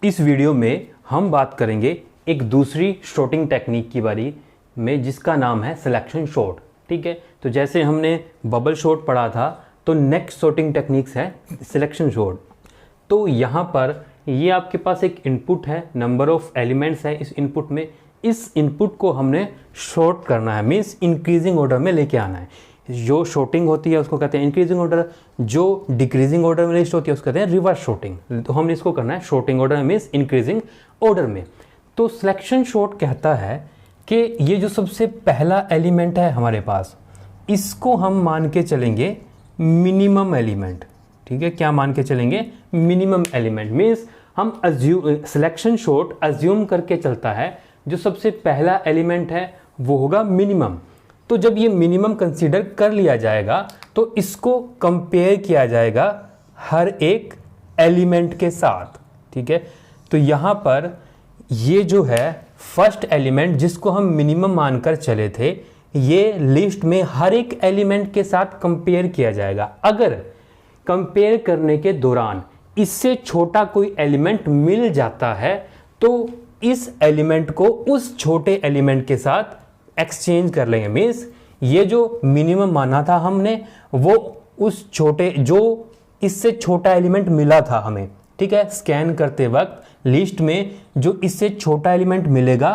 इस वीडियो में हम बात करेंगे एक दूसरी शॉर्टिंग टेक्निक के बारे में जिसका नाम है सिलेक्शन शॉर्ट। ठीक है, तो जैसे हमने बबल शॉर्ट पढ़ा था तो नेक्स्ट शॉर्टिंग टेक्निक्स है सिलेक्शन शॉर्ट। तो यहाँ पर ये आपके पास एक इनपुट है, नंबर ऑफ एलिमेंट्स है इस इनपुट में। इस इनपुट को हमने शॉर्ट करना है, मीन्स इंक्रीजिंग ऑर्डर में लेके आना है। जो शॉर्टिंग होती है उसको कहते हैं इंक्रीजिंग ऑर्डर, जो डिक्रीजिंग ऑर्डर में लिस्ट होती है उसको कहते हैं रिवर्स शॉर्टिंग। तो हमने इसको करना है sorting order means increasing order में। तो सिलेक्शन शॉर्ट कहता है कि ये जो सबसे पहला एलिमेंट है हमारे पास, इसको हम मान के चलेंगे मिनिमम एलिमेंट। ठीक है, क्या मान के चलेंगे? Minimum element. मीन्स हम सिलेक्शन शॉर्ट अज्यूम करके चलता है जो सबसे पहला एलिमेंट है वो होगा मिनिमम। तो जब ये मिनिमम कंसीडर कर लिया जाएगा तो इसको कंपेयर किया जाएगा हर एक एलिमेंट के साथ। ठीक है, तो यहाँ पर ये जो है फर्स्ट एलिमेंट जिसको हम मिनिमम मानकर चले थे, ये लिस्ट में हर एक एलिमेंट के साथ कंपेयर किया जाएगा। अगर कंपेयर करने के दौरान इससे छोटा कोई एलिमेंट मिल जाता है तो इस एलिमेंट को उस छोटे एलिमेंट के साथ एक्सचेंज कर लेंगे। मीन्स ये जो मिनिमम माना था हमने वो उस छोटे, जो इससे छोटा एलिमेंट मिला था हमें, ठीक है, स्कैन करते वक्त लिस्ट में जो इससे छोटा एलिमेंट मिलेगा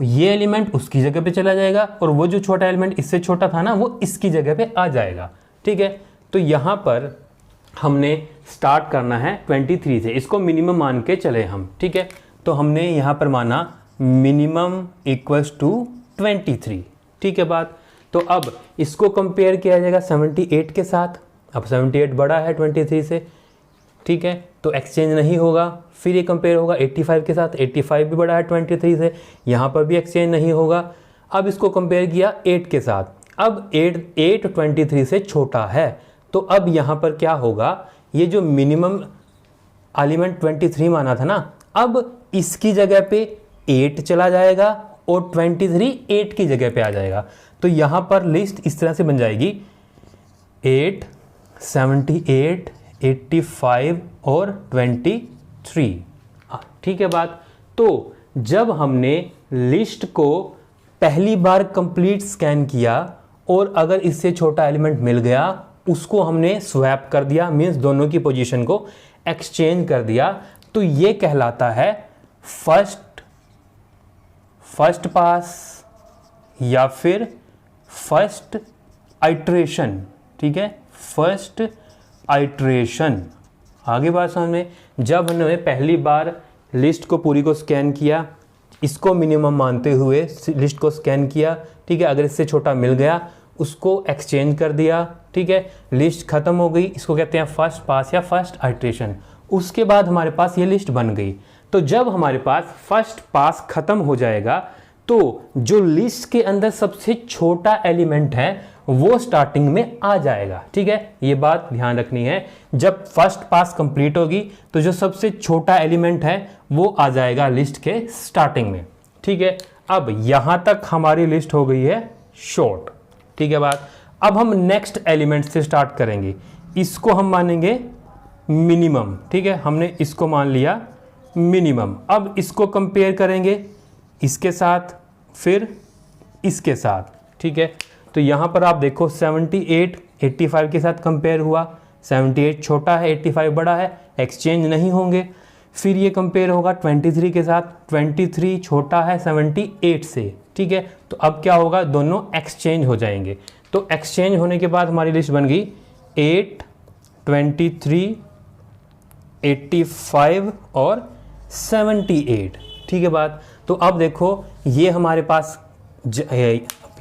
ये एलिमेंट उसकी जगह पे चला जाएगा और वो जो छोटा एलिमेंट इससे छोटा था ना वो इसकी जगह पे आ जाएगा। ठीक है, तो यहाँ पर हमने स्टार्ट करना है 23 से, इसको मिनिमम मान के चले हम। ठीक है, तो हमने यहाँ पर माना मिनिमम इक्वल्स टू 23। ठीक है बात। तो अब इसको कंपेयर किया जाएगा 78 के साथ। अब 78 बड़ा है 23 से, ठीक है, तो एक्सचेंज नहीं होगा। फिर ये कंपेयर होगा 85 के साथ, 85 भी बड़ा है 23 से, यहाँ पर भी एक्सचेंज नहीं होगा। अब इसको कंपेयर किया 8 के साथ, अब 8 23 से छोटा है, तो अब यहाँ पर क्या होगा, ये जो मिनिमम एलिमेंट 23 माना था ना, अब इसकी जगह पे 8 चला जाएगा और 23 8 की जगह पे आ जाएगा। तो यहाँ पर लिस्ट इस तरह से बन जाएगी 8, 78, 85 और 23। ठीक है बात। तो जब हमने लिस्ट को पहली बार कंप्लीट स्कैन किया और अगर इससे छोटा एलिमेंट मिल गया उसको हमने स्वैप कर दिया, मीन्स दोनों की पोजीशन को एक्सचेंज कर दिया, तो ये कहलाता है फर्स्ट पास या फिर फर्स्ट आइट्रेशन। ठीक है, फर्स्ट आइट्रेशन। आगे बात सामने, जब हमने पहली बार लिस्ट को पूरी को स्कैन किया, इसको मिनिमम मानते हुए लिस्ट को स्कैन किया, ठीक है, अगर इससे छोटा मिल गया उसको एक्सचेंज कर दिया, ठीक है, लिस्ट खत्म हो गई, इसको कहते हैं फर्स्ट पास या फर्स्ट आइट्रेशन। उसके बाद हमारे पास ये लिस्ट बन गई। तो जब हमारे पास फर्स्ट पास खत्म हो जाएगा तो जो लिस्ट के अंदर सबसे छोटा एलिमेंट है वो स्टार्टिंग में आ जाएगा। ठीक है, ये बात ध्यान रखनी है, जब फर्स्ट पास कंप्लीट होगी तो जो सबसे छोटा एलिमेंट है वो आ जाएगा लिस्ट के स्टार्टिंग में। ठीक है, अब यहां तक हमारी लिस्ट हो गई है शॉर्ट। ठीक है बात। अब हम नेक्स्ट एलिमेंट से स्टार्ट करेंगे, इसको हम मानेंगे मिनिमम। ठीक है, हमने इसको मान लिया मिनिमम। अब इसको कंपेयर करेंगे इसके साथ, फिर इसके साथ। ठीक है, तो यहाँ पर आप देखो 78 85 के साथ कंपेयर हुआ, 78 छोटा है 85 बड़ा है, एक्सचेंज नहीं होंगे। फिर ये कंपेयर होगा 23 के साथ, 23 छोटा है 78 से। ठीक है, तो अब क्या होगा, दोनों एक्सचेंज हो जाएंगे। तो एक्सचेंज होने के बाद हमारी लिस्ट बन गई 8, 23, 85 और 78। ठीक है बात। तो अब देखो ये हमारे पास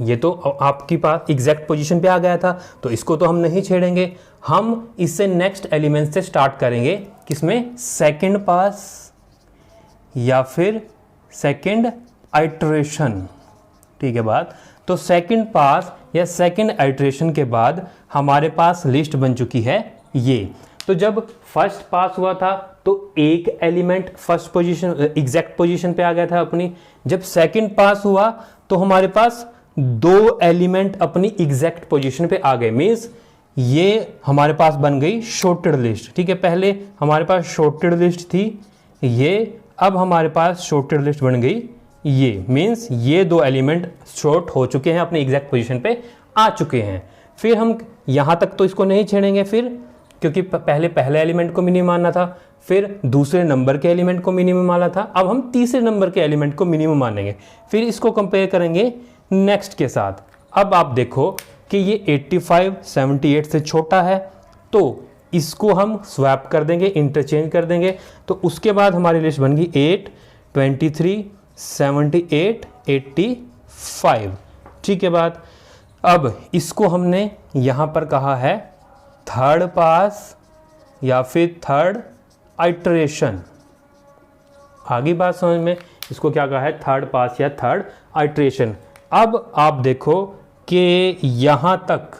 ये तो आपकी पास एग्जैक्ट पोजीशन पे आ गया था, तो इसको तो हम नहीं छेड़ेंगे, हम इससे नेक्स्ट एलिमेंट से स्टार्ट करेंगे। किसमें? सेकंड पास या फिर सेकंड आइट्रेशन। ठीक है बात। तो सेकंड पास या सेकंड आइट्रेशन के बाद हमारे पास लिस्ट बन चुकी है ये। तो जब फर्स्ट पास हुआ था तो एक element first position exact position पे आ गया था अपनी। जब सेकंड पास हुआ तो हमारे पास दो एलिमेंट अपनी एग्जैक्ट पोजीशन पे आ गए, मींस ये हमारे पास बन गई शॉर्टेड लिस्ट। ठीक है, पहले हमारे पास शॉर्टेड लिस्ट थी ये, अब हमारे पास शॉर्टेड लिस्ट बन गई, ये मीन्स ये 2 एलिमेंट शॉर्ट हो चुके हैं, अपनी एग्जैक्ट पोजीशन पे आ चुके हैं। फिर हम यहाँ तक तो इसको नहीं छेड़ेंगे फिर, क्योंकि पहले एलिमेंट को मिनिमम मानना था, फिर दूसरे नंबर के एलिमेंट को मिनिमम माना था, अब हम तीसरे नंबर के एलिमेंट को मिनिमम मानेंगे, फिर इसको कंपेयर करेंगे नेक्स्ट के साथ। अब आप देखो कि ये 85 78 से छोटा है, तो इसको हम स्वैप कर देंगे, इंटरचेंज कर देंगे, तो उसके बाद हमारी लिस्ट बन गई 8 23 78 85। ठीक है बात। अब इसको हमने यहाँ पर कहा है थर्ड पास या फिर थर्ड आइटरेशन। आगे बात समझ में, इसको क्या कहा है, थर्ड पास या थर्ड आइटरेशन। अब आप देखो कि यहाँ तक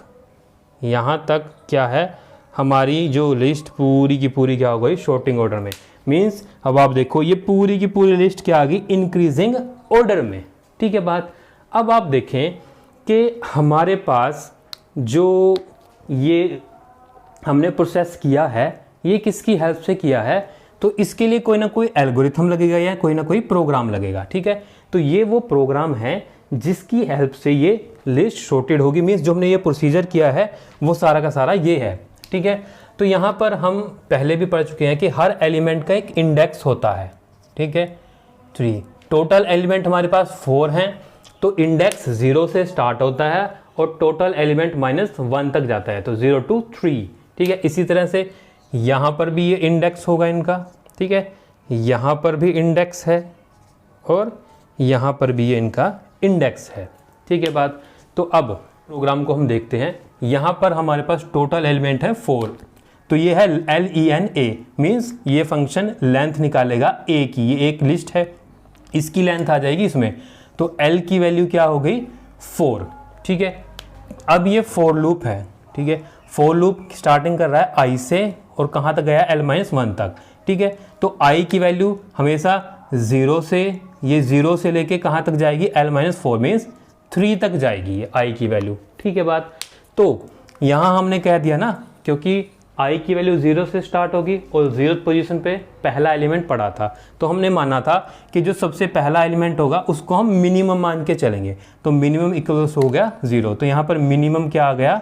क्या है, हमारी जो लिस्ट पूरी की पूरी क्या हो गई, शॉर्टिंग ऑर्डर में। मीन्स अब आप देखो ये पूरी की पूरी लिस्ट क्या आ गई, इंक्रीजिंग ऑर्डर में। ठीक है बात। अब आप देखें कि हमारे पास जो ये हमने प्रोसेस किया है, ये किसकी हेल्प से किया है, तो इसके लिए कोई ना कोई एल्गोरिथम लगेगा या कोई ना कोई प्रोग्राम लगेगा। ठीक है, तो ये वो प्रोग्राम है जिसकी हेल्प से ये लिस्ट शॉर्टेड होगी। मीन्स जो हमने ये प्रोसीजर किया है वो सारा का सारा ये है। ठीक है, तो यहाँ पर हम पहले भी पढ़ चुके हैं कि हर एलिमेंट का एक इंडेक्स होता है। ठीक है, 3 टोटल एलिमेंट हमारे पास 4 हैं, तो इंडेक्स 0 से स्टार्ट होता है और टोटल एलिमेंट -1 तक जाता है, तो 0 to 3। ठीक है, इसी तरह से यहाँ पर भी ये इंडेक्स होगा इनका। ठीक है, यहाँ पर भी इंडेक्स है और यहाँ पर भी ये इनका इंडेक्स है। ठीक है बात। तो अब प्रोग्राम को हम देखते हैं। यहाँ पर हमारे पास टोटल एलिमेंट है 4, तो ये है LENA, मीन्स ये फंक्शन लेंथ निकालेगा A की। ये एक लिस्ट है, इसकी लेंथ आ जाएगी इसमें, तो L की वैल्यू क्या हो गई 4। ठीक है, अब ये फॉर लूप है। ठीक है, फॉर लूप स्टार्टिंग कर रहा है I से और कहाँ तक गया, L-1 तक। ठीक है, तो I की वैल्यू हमेशा 0 से, ये 0 से लेके कहाँ तक जाएगी, L-4 मीन्स 3 तक जाएगी ये I की वैल्यू। ठीक है बात। तो यहाँ हमने कह दिया ना, क्योंकि I की वैल्यू 0 से स्टार्ट होगी और 0th पोजीशन पे पहला एलिमेंट पड़ा था, तो हमने माना था कि जो सबसे पहला एलिमेंट होगा उसको हम मिनिमम मान के चलेंगे, तो मिनिमम इक्वल्स हो गया 0। तो यहाँ पर मिनिमम क्या आ गया,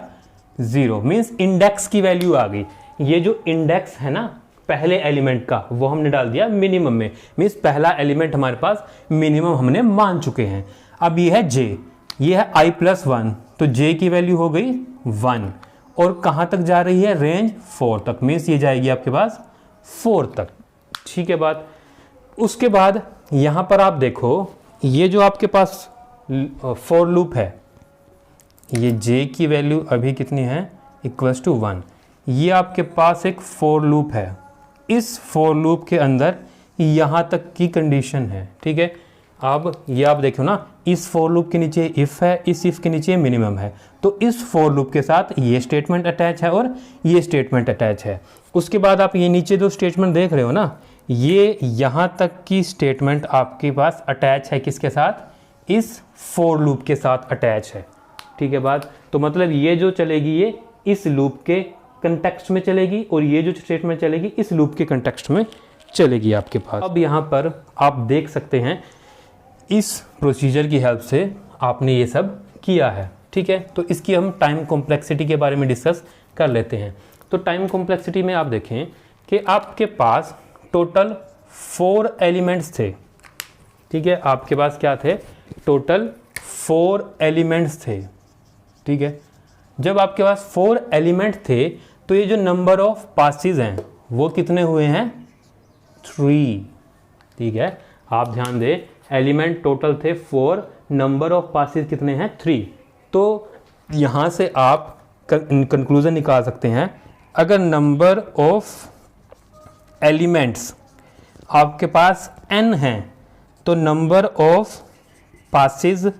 0, मीन्स इंडेक्स की वैल्यू आ गई। ये जो इंडेक्स है ना पहले एलिमेंट का, वो हमने डाल दिया मिनिमम में, मीन्स पहला एलिमेंट हमारे पास मिनिमम हमने मान चुके हैं। अब ये है J, ये है I+1, तो J की वैल्यू हो गई 1 और कहाँ तक जा रही है, रेंज 4 तक, मीन्स ये जाएगी आपके पास 4 तक। ठीक है बात। उसके बाद यहाँ पर आप देखो ये जो आपके पास फॉर लूप है, ये J की वैल्यू अभी कितनी है, =1। ये आपके पास एक फॉर लूप है, इस फॉर लूप के अंदर यहाँ तक की कंडीशन है। ठीक है, अब ये आप देखो ना, इस फॉर लूप के नीचे इफ़ है, इस इफ़ के नीचे मिनिमम है, तो इस फॉर लूप के साथ ये स्टेटमेंट अटैच है और ये स्टेटमेंट अटैच है। उसके बाद आप ये नीचे जो स्टेटमेंट देख रहे हो ना, ये यहाँ तक की स्टेटमेंट आपके पास अटैच है, किसके साथ, इस फॉर लूप के साथ अटैच है। ठीक है बात। तो मतलब ये जो चलेगी ये इस लूप के कंटेक्स्ट में चलेगी और ये जो स्टेटमेंट चलेगी इस लूप के कंटेक्स्ट में चलेगी आपके पास। अब यहाँ पर आप देख सकते हैं इस प्रोसीजर की हेल्प से आपने ये सब किया है। ठीक है, तो इसकी हम टाइम कॉम्प्लेक्सिटी के बारे में डिस्कस कर लेते हैं। तो टाइम कॉम्प्लेक्सिटी में आप देखें कि आपके पास टोटल 4 एलिमेंट्स थे। ठीक है, आपके पास क्या थे, टोटल 4 एलिमेंट्स थे। ठीक है, जब आपके पास 4 एलिमेंट थे तो ये जो नंबर ऑफ पासेस हैं वो कितने हुए हैं, 3। ठीक है, आप ध्यान दें, एलिमेंट टोटल थे 4, नंबर ऑफ पासेस कितने हैं, 3। तो यहाँ से आप कंक्लूजन निकाल सकते हैं, अगर नंबर ऑफ एलिमेंट्स आपके पास n हैं तो नंबर ऑफ पासेस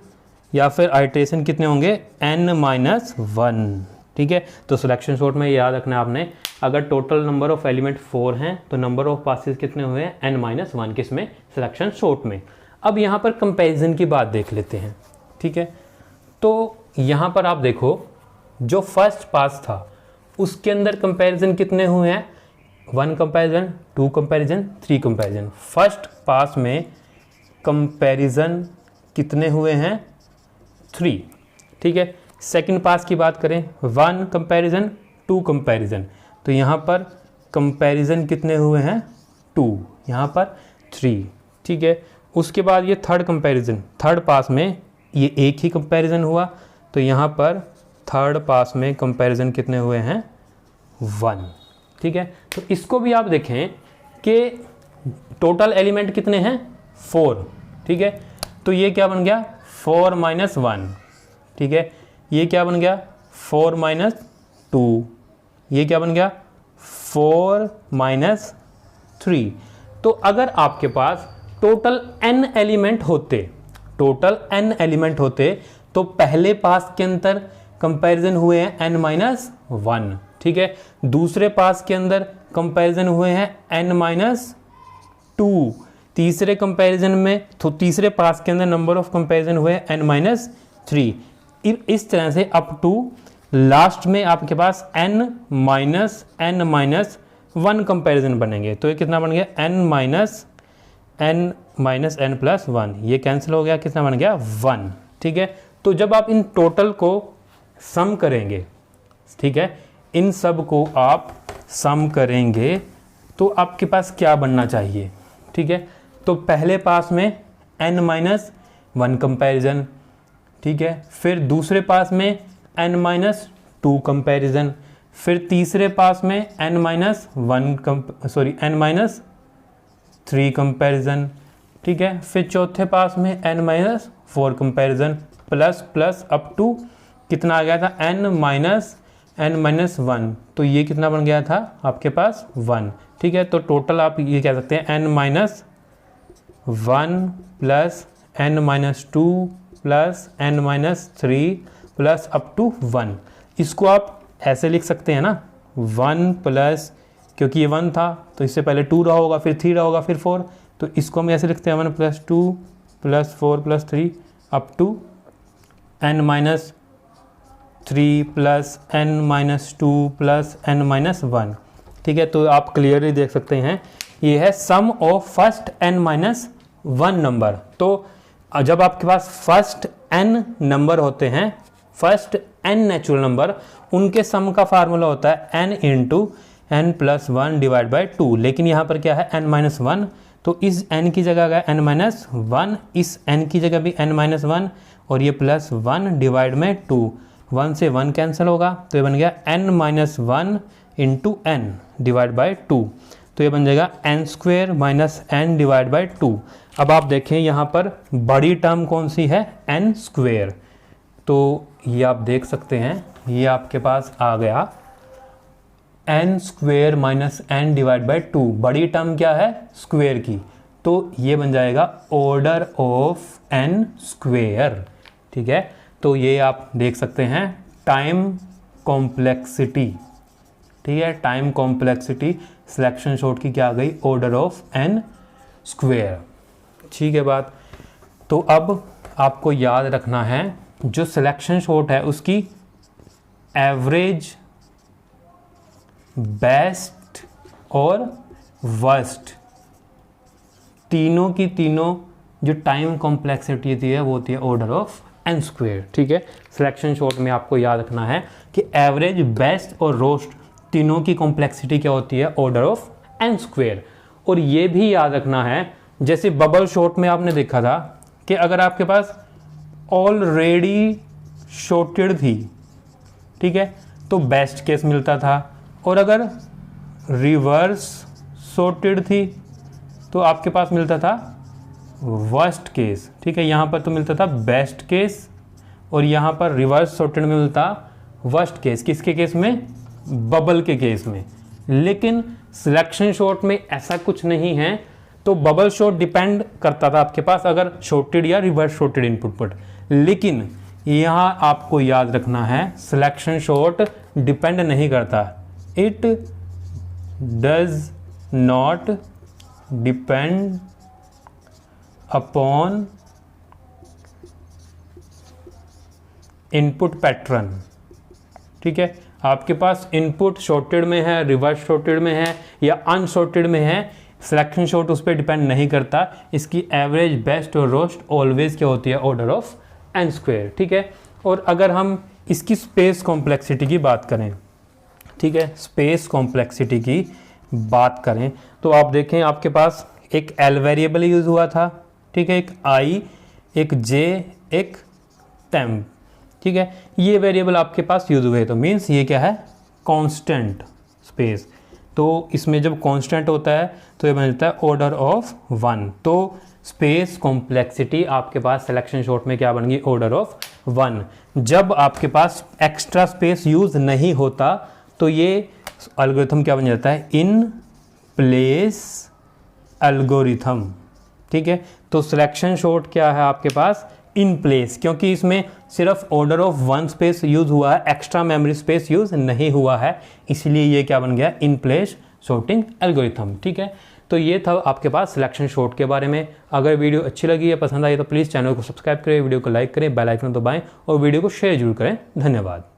या फिर आइटरेशन कितने होंगे, n-1। ठीक है, तो सिलेक्शन शॉर्ट में याद रखना आपने, अगर टोटल नंबर ऑफ एलिमेंट 4 हैं तो नंबर ऑफ पासेस कितने हुए हैं, n-1, किसमें, सिलेक्शन शॉर्ट में। अब यहाँ पर कंपैरिजन की बात देख लेते हैं। ठीक है, तो यहाँ पर आप देखो जो फर्स्ट पास था उसके अंदर कंपैरिजन कितने हुए हैं, 1 comparison, 2 comparison, 3 comparison. First pass में कंपैरिजन कितने हुए हैं? 3, ठीक है। सेकंड पास की बात करें, 1 कंपैरिजन, 2 कंपैरिजन, तो यहाँ पर कंपैरिजन कितने हुए हैं? 2, यहाँ पर 3, ठीक है। उसके बाद ये थर्ड कंपैरिजन, थर्ड पास में ये एक ही कंपैरिजन हुआ, तो यहाँ पर थर्ड पास में कंपैरिजन कितने हुए हैं? 1, ठीक है। तो इसको भी आप देखें कि टोटल एलिमेंट कितने हैं? 4, ठीक है। तो ये क्या बन गया? 4 - 1, ठीक है। ये क्या बन गया? 4 - 2, ये क्या बन गया? 4 - 3। तो अगर आपके पास टोटल n एलिमेंट होते, तो पहले पास के अंदर कंपैरिजन हुए हैं n-1, ठीक है। दूसरे पास के अंदर कंपैरिजन हुए हैं n-2, तीसरे कंपैरिजन में तो तीसरे पास के अंदर नंबर ऑफ कंपैरिजन हुए n-3। इस तरह से अप टू लास्ट में आपके पास n-1 कंपैरिजन बनेंगे। तो ये कितना बन गया? n-n+1, ये कैंसिल हो गया, कितना बन गया? 1, ठीक है। तो जब आप इन टोटल को सम करेंगे, ठीक है, इन सब को आप सम करेंगे तो आपके पास क्या बनना चाहिए? ठीक है। तो पहले पास में n-1 कंपैरिजन, ठीक है। फिर दूसरे पास में n-2 कंपैरिजन, फिर तीसरे पास में n-3 कंपैरिजन, ठीक है। फिर चौथे पास में n-4 comparison, plus up to कितना आ गया था? n-1, तो ये कितना बन गया था आपके पास? 1, ठीक है। तो टोटल आप ये कह सकते हैं n-1 plus n-2 plus n-3 plus up to 1। इसको आप ऐसे लिख सकते हैं ना, 1 प्लस, क्योंकि ये 1 था तो इससे पहले 2 रहा होगा, फिर 3 रहा होगा, फिर 4, तो इसको हम ऐसे लिखते हैं 1 + 2 + 4 + 3 up to n-3 plus n-2 plus n-1, ठीक है। तो आप क्लियरली देख सकते हैं ये है सम ऑफ फर्स्ट n-1 नंबर। तो जब आपके पास फर्स्ट n नंबर होते हैं, फर्स्ट n नेचुरल नंबर, उनके सम का फार्मूला होता है n × n+1 / 2। लेकिन यहाँ पर क्या है? n-1, तो इस n की जगह गया n-1, इस n की जगह भी n-1 और ये +1 डिवाइड में 2, 1 से 1 कैंसिल होगा, तो ये बन गया n-1 × n डिवाइड बाई 2, तो ये बन जाएगा n² - n डिवाइड बाई 2। अब आप देखें यहाँ पर बड़ी टर्म कौन सी है? n²। तो ये आप देख सकते हैं, ये आपके पास आ गया n² - n डिवाइड बाई 2। बड़ी टर्म क्या है? स्क्वेयर की, तो ये बन जाएगा ऑर्डर ऑफ n², ठीक है। तो ये आप देख सकते हैं टाइम कॉम्प्लेक्सिटी, ठीक है। टाइम कॉम्प्लेक्सिटी सिलेक्शन शॉर्ट की क्या आ गई? ऑर्डर ऑफ n², ठीक है बात। तो अब आपको याद रखना है जो सिलेक्शन शॉर्ट है उसकी एवरेज, बेस्ट और वर्स्ट, तीनों की तीनों जो टाइम कॉम्प्लेक्सिटी होती है वो होती है ऑर्डर ऑफ n², ठीक है। सिलेक्शन शॉर्ट में आपको याद रखना है कि एवरेज, बेस्ट और रोस्ट तीनों की कॉम्प्लेक्सिटी क्या होती है? Order of n²। और ये भी याद रखना है, जैसे बबल शॉर्ट में आपने देखा था कि अगर आपके पास ऑलरेडी शॉर्टेड थी, ठीक है, तो बेस्ट केस मिलता था, और अगर रिवर्स शॉर्टेड थी तो आपके पास मिलता था वर्स्ट केस, ठीक है। यहाँ पर तो मिलता था बेस्ट केस और यहाँ पर रिवर्स शॉर्टेड में मिलता वर्स्ट केस। किसके केस में? बबल के केस में। लेकिन सिलेक्शन शॉर्ट में ऐसा कुछ नहीं है, तो बबल शॉर्ट डिपेंड करता था आपके पास अगर शॉर्टेड या रिवर्स शॉर्टेड इनपुट पर। लेकिन यहाँ आपको याद रखना है सिलेक्शन शॉर्ट डिपेंड नहीं करता, it does not depend upon input pattern, ठीक है। आपके पास इनपुट सॉर्टेड में है, रिवर्स सॉर्टेड में है या अनसॉर्टेड में है, सिलेक्शन सॉर्ट उस पर डिपेंड नहीं करता। इसकी एवरेज, बेस्ट और रोस्ट ऑलवेज क्या होती है, ऑर्डर ऑफ n स्क्वायर, ठीक है। और अगर हम इसकी स्पेस कॉम्प्लेक्सिटी की बात करें, ठीक है, स्पेस कॉम्प्लेक्सिटी की बात करें तो आप देखें आपके पास एक l वेरिएबल यूज हुआ था, ठीक है, एक i, एक j, एक temp, ठीक है, ये वेरिएबल आपके पास यूज हुए, तो मीन्स ये क्या है, कांस्टेंट स्पेस। तो इसमें जब कांस्टेंट होता है तो ये बन जाता है ऑर्डर ऑफ 1। तो स्पेस कॉम्प्लेक्सिटी आपके पास सिलेक्शन सॉर्ट में क्या बन गई, ऑर्डर ऑफ 1। जब आपके पास एक्स्ट्रा स्पेस यूज नहीं होता तो ये एल्गोरिथम क्या बन जाता है, इन प्लेस एल्गोरिथम, ठीक है। तो सिलेक्शन सॉर्ट क्या है आपके पास, इन प्लेस, क्योंकि इसमें सिर्फ ऑर्डर ऑफ 1 स्पेस यूज हुआ है, एक्स्ट्रा मेमोरी स्पेस यूज नहीं हुआ है, इसलिए ये क्या बन गया, इन प्लेस सॉर्टिंग एल्गोरिथम, ठीक है। तो ये था आपके पास सिलेक्शन सॉर्ट के बारे में। अगर वीडियो अच्छी लगी या पसंद आई तो प्लीज़ चैनल को सब्सक्राइब करें, वीडियो को लाइक करें, बेल आइकन दबाएं और वीडियो को शेयर जरूर करें। धन्यवाद।